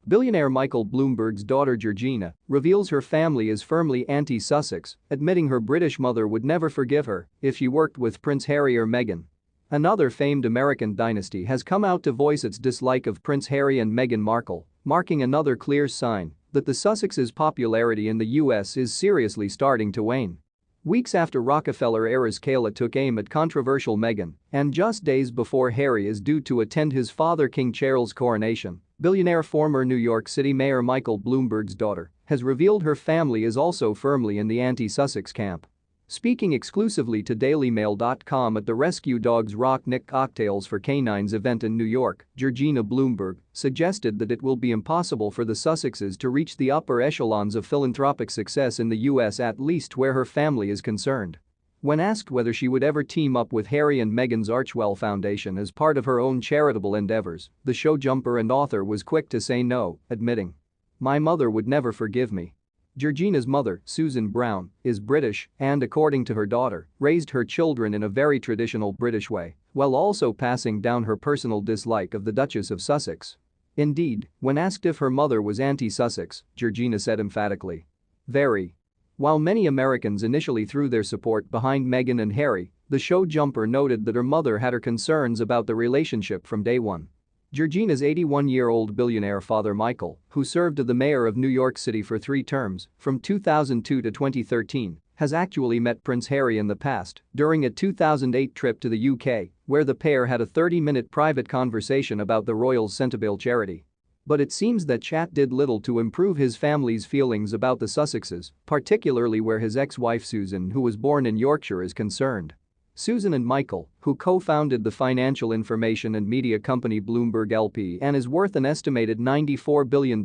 Billionaire Michael Bloomberg's daughter Georgina reveals her family is firmly anti-Sussex, admitting her British mother would never forgive her if she worked with Prince Harry or Meghan. Another famed American dynasty has come out to voice its dislike of Prince Harry and Meghan Markle, marking another clear sign that the Sussexes' popularity in the US is seriously starting to wane. Weeks after Rockefeller heiress Kayla took aim at controversial Meghan, and just days before Harry is due to attend his father King Charles' coronation, billionaire former New York City Mayor Michael Bloomberg's daughter has revealed her family is also firmly in the anti-Sussex camp. Speaking exclusively to DailyMail.com at the Rescue Dogs Rock Nick Cocktails for Canines event in New York, Georgina Bloomberg suggested that it will be impossible for the Sussexes to reach the upper echelons of philanthropic success in the US, at least where her family is concerned. When asked whether she would ever team up with Harry and Meghan's Archwell Foundation as part of her own charitable endeavors, the show jumper and author was quick to say no, admitting, "My mother would never forgive me." Georgina's mother, Susan Brown, is British and, according to her daughter, raised her children in a very traditional British way, while also passing down her personal dislike of the Duchess of Sussex. Indeed, when asked if her mother was anti-Sussex, Georgina said emphatically, "Very." While many Americans initially threw their support behind Meghan and Harry, the show jumper noted that her mother had her concerns about the relationship from day one. Georgina's 81-year-old billionaire father Michael, who served as the mayor of New York City for 3 terms, from 2002 to 2013, has actually met Prince Harry in the past during a 2008 trip to the UK, where the pair had a 30-minute private conversation about the royals' Centerville charity. But it seems that chat did little to improve his family's feelings about the Sussexes, particularly where his ex-wife Susan, who was born in Yorkshire, is concerned. Susan and Michael, who co-founded the financial information and media company Bloomberg LP and is worth an estimated $94 billion,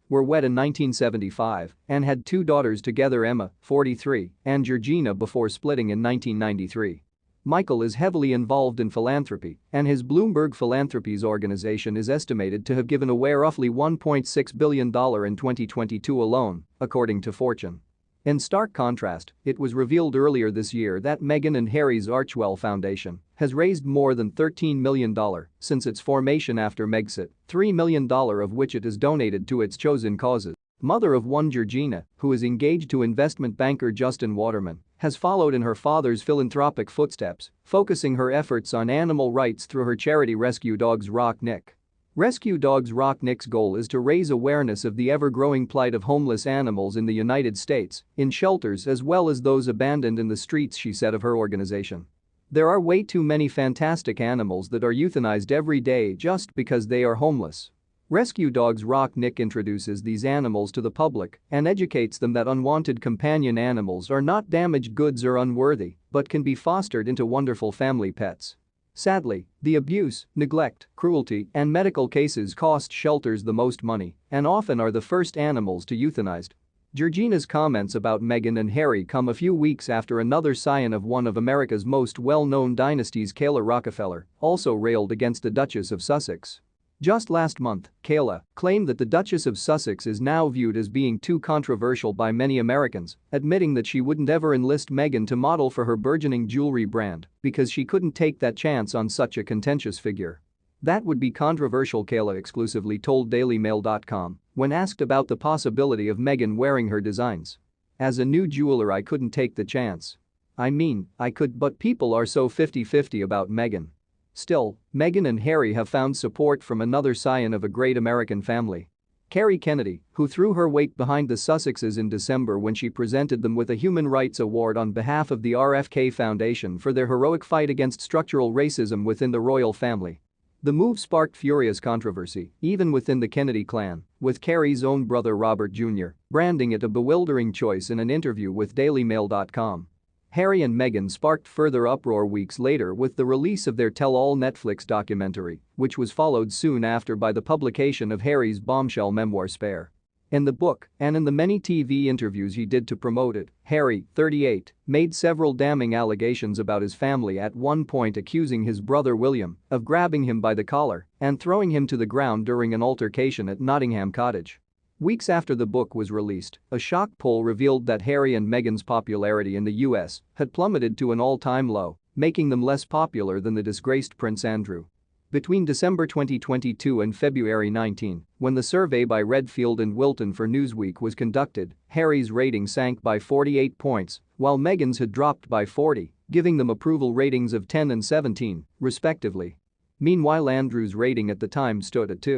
were wed in 1975 and had 2 daughters together, Emma, 43, and Georgina, before splitting in 1993. Michael is heavily involved in philanthropy, and his Bloomberg Philanthropies organization is estimated to have given away roughly $1.6 billion in 2022 alone, according to Fortune. In stark contrast, it was revealed earlier this year that Meghan and Harry's Archwell Foundation has raised more than $13 million since its formation after Megxit, $3 million of which it has donated to its chosen causes. Mother of one, Georgina, who is engaged to investment banker Justin Waterman, has followed in her father's philanthropic footsteps, focusing her efforts on animal rights through her charity Rescue Dogs Rock Nick. Rescue Dogs Rock Nick's goal is to raise awareness of the ever-growing plight of homeless animals in the United States, in shelters as well as those abandoned in the streets, she said of her organization. "There are way too many fantastic animals that are euthanized every day just because they are homeless." Rescue Dogs Rock Nick introduces these animals to the public and educates them that unwanted companion animals are not damaged goods or unworthy, but can be fostered into wonderful family pets. Sadly, the abuse, neglect, cruelty, and medical cases cost shelters the most money and often are the first animals to euthanized. Georgina's comments about Meghan and Harry come a few weeks after another scion of one of America's most well-known dynasties, Kayla Rockefeller, also railed against the Duchess of Sussex. Just last month, Kayla claimed that the Duchess of Sussex is now viewed as being too controversial by many Americans, admitting that she wouldn't ever enlist Meghan to model for her burgeoning jewelry brand because she couldn't take that chance on such a contentious figure. "That would be controversial," Kayla exclusively told DailyMail.com when asked about the possibility of Meghan wearing her designs. "As a new jeweler, I couldn't take the chance. I mean, I could, but people are so 50-50 about Meghan." Still, Meghan and Harry have found support from another scion of a great American family. Kerry Kennedy, who threw her weight behind the Sussexes in December when she presented them with a Human Rights Award on behalf of the RFK Foundation for their heroic fight against structural racism within the royal family. The move sparked furious controversy, even within the Kennedy clan, with Kerry's own brother Robert Jr. branding it a bewildering choice in an interview with DailyMail.com. Harry and Meghan sparked further uproar weeks later with the release of their tell-all Netflix documentary, which was followed soon after by the publication of Harry's bombshell memoir Spare. In the book, and in the many TV interviews he did to promote it, Harry, 38, made several damning allegations about his family, at one point accusing his brother William of grabbing him by the collar and throwing him to the ground during an altercation at Nottingham Cottage. Weeks after the book was released, a shock poll revealed that Harry and Meghan's popularity in the US had plummeted to an all-time low, making them less popular than the disgraced Prince Andrew. Between December 2022 and February 19, when the survey by Redfield and Wilton for Newsweek was conducted, Harry's rating sank by 48 points, while Meghan's had dropped by 40, giving them approval ratings of 10 and 17, respectively. Meanwhile, Andrew's rating at the time stood at 2.